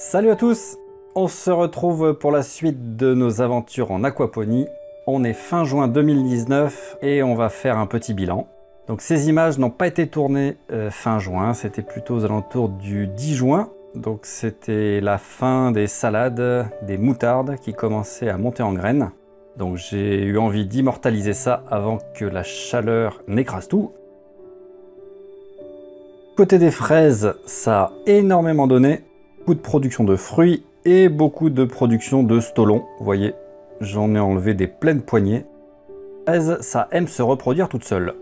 Salut à tous! On se retrouve pour la suite de nos aventures en aquaponie. On est fin juin 2019 et on va faire un petit bilan. Donc ces images n'ont pas été tournées fin juin, c'était plutôt aux alentours du 10 juin. Donc c'était la fin des salades, des moutardes qui commençaient à monter en graines. Donc j'ai eu envie d'immortaliser ça avant que la chaleur n'écrase tout. Côté des fraises, ça a énormément donné. Beaucoup de production de fruits et beaucoup de production de stolons. Vous voyez, j'en ai enlevé des pleines poignées. Les fraises, ça aime se reproduire toute seule.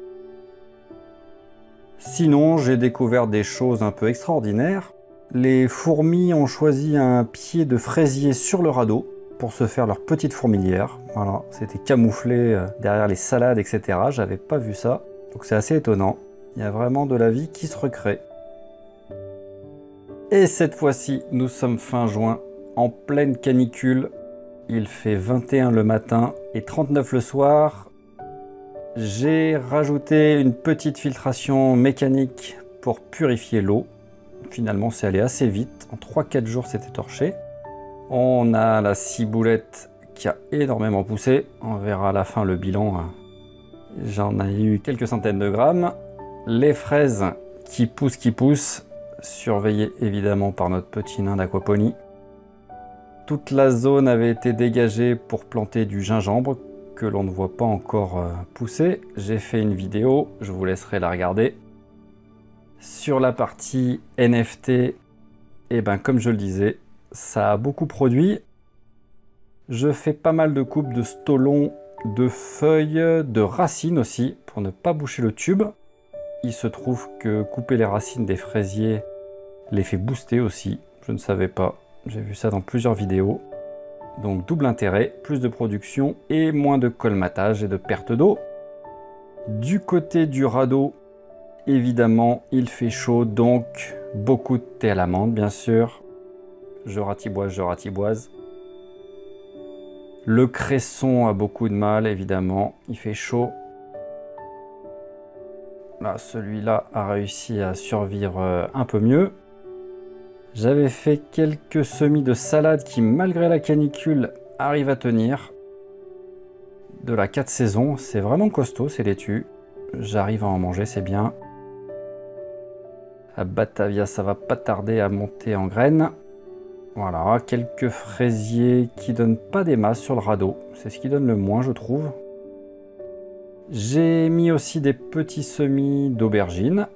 Sinon, j'ai découvert des choses un peu extraordinaires. Les fourmis ont choisi un pied de fraisier sur le radeau pour se faire leur petite fourmilière. Voilà, c'était camouflé derrière les salades, etc. J'avais pas vu ça, donc c'est assez étonnant. Il y a vraiment de la vie qui se recrée. Et cette fois-ci, nous sommes fin juin, en pleine canicule. Il fait 21 le matin et 39 le soir. J'ai rajouté une petite filtration mécanique pour purifier l'eau. Finalement, c'est allé assez vite. En 3-4 jours, c'était torché. On a la ciboulette qui a énormément poussé. On verra à la fin le bilan. J'en ai eu quelques centaines de grammes. Les fraises qui poussent. Surveillé évidemment par notre petit nain d'aquaponie. Toute la zone avait été dégagée pour planter du gingembre que l'on ne voit pas encore pousser. J'ai fait une vidéo, je vous laisserai la regarder. Sur la partie NFT, et ben comme je le disais, ça a beaucoup produit. Je fais pas mal de coupes de stolons, de feuilles, de racines aussi, pour ne pas boucher le tube. Il se trouve que couper les racines des fraisiers les fait booster aussi. Je ne savais pas. J'ai vu ça dans plusieurs vidéos. Donc double intérêt, plus de production et moins de colmatage et de perte d'eau. Du côté du radeau, évidemment, il fait chaud, donc beaucoup de thé à la menthe, bien sûr. Je ratiboise. Le cresson a beaucoup de mal, évidemment. Il fait chaud. Là, celui-là a réussi à survivre un peu mieux. J'avais fait quelques semis de salade qui, malgré la canicule, arrivent à tenir. De la 4 saisons, c'est vraiment costaud, c'est laitue. J'arrive à en manger, c'est bien. La Batavia, ça va pas tarder à monter en graines. Voilà, quelques fraisiers qui donnent pas des masses sur le radeau. C'est ce qui donne le moins, je trouve. J'ai mis aussi des petits semis d'aubergines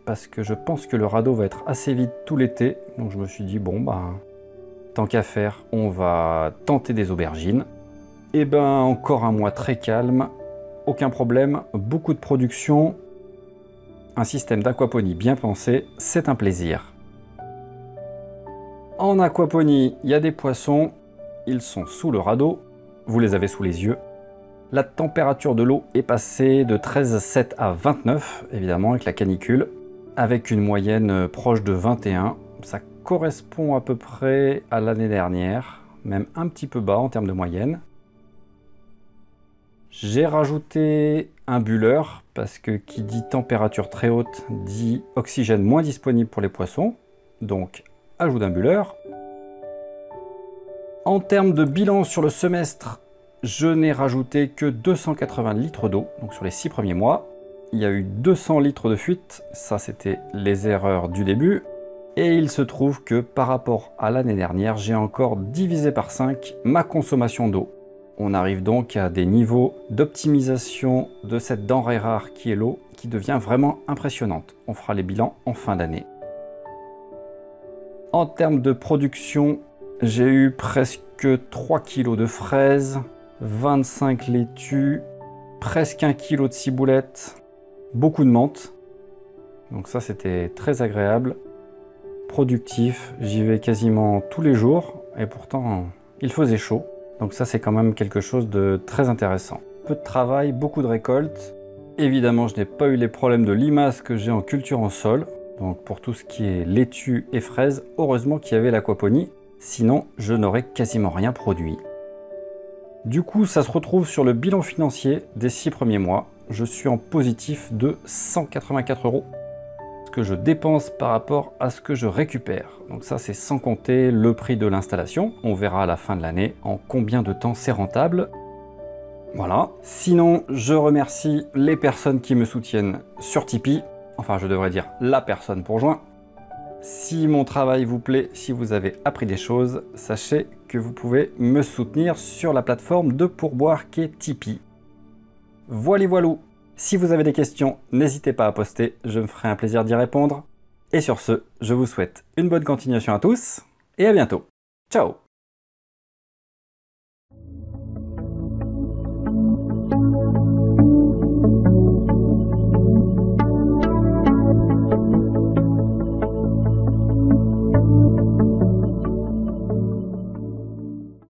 parce que je pense que le radeau va être assez vide tout l'été. Donc je me suis dit, bon, bah, tant qu'à faire, on va tenter des aubergines. Et ben, encore un mois très calme, aucun problème, beaucoup de production, un système d'aquaponie bien pensé, c'est un plaisir. En aquaponie, il y a des poissons, ils sont sous le radeau, vous les avez sous les yeux. La température de l'eau est passée de 13,7 à 29, évidemment, avec la canicule, avec une moyenne proche de 21. Ça correspond à peu près à l'année dernière, même un petit peu bas en termes de moyenne. J'ai rajouté un bulleur, parce que qui dit température très haute, dit oxygène moins disponible pour les poissons. Donc, ajout d'un bulleur. En termes de bilan sur le semestre, je n'ai rajouté que 280 litres d'eau, donc sur les 6 premiers mois. Il y a eu 200 litres de fuite, ça c'était les erreurs du début. Et il se trouve que par rapport à l'année dernière, j'ai encore divisé par 5 ma consommation d'eau. On arrive donc à des niveaux d'optimisation de cette denrée rare qui est l'eau, qui devient vraiment impressionnante. On fera les bilans en fin d'année. En termes de production, j'ai eu presque 3 kg de fraises, 25 laitues, presque 1 kg de ciboulette, beaucoup de menthe. Donc ça, c'était très agréable. Productif, j'y vais quasiment tous les jours et pourtant, il faisait chaud. Donc ça, c'est quand même quelque chose de très intéressant. Peu de travail, beaucoup de récoltes. Évidemment, je n'ai pas eu les problèmes de limaces que j'ai en culture en sol. Donc pour tout ce qui est laitue et fraises, heureusement qu'il y avait l'aquaponie. Sinon, je n'aurais quasiment rien produit. Du coup, ça se retrouve sur le bilan financier des 6 premiers mois. Je suis en positif de 184 €. ce que je dépense par rapport à ce que je récupère. Donc ça, c'est sans compter le prix de l'installation. On verra à la fin de l'année en combien de temps c'est rentable. Voilà. Sinon, je remercie les personnes qui me soutiennent sur Tipeee. Enfin, je devrais dire la personne pour joint. Si mon travail vous plaît, si vous avez appris des choses, sachez que vous pouvez me soutenir sur la plateforme de pourboire qui est Tipeee. Voilà, voilou. Si vous avez des questions, n'hésitez pas à poster, je me ferai un plaisir d'y répondre. Et sur ce, je vous souhaite une bonne continuation à tous et à bientôt. Ciao!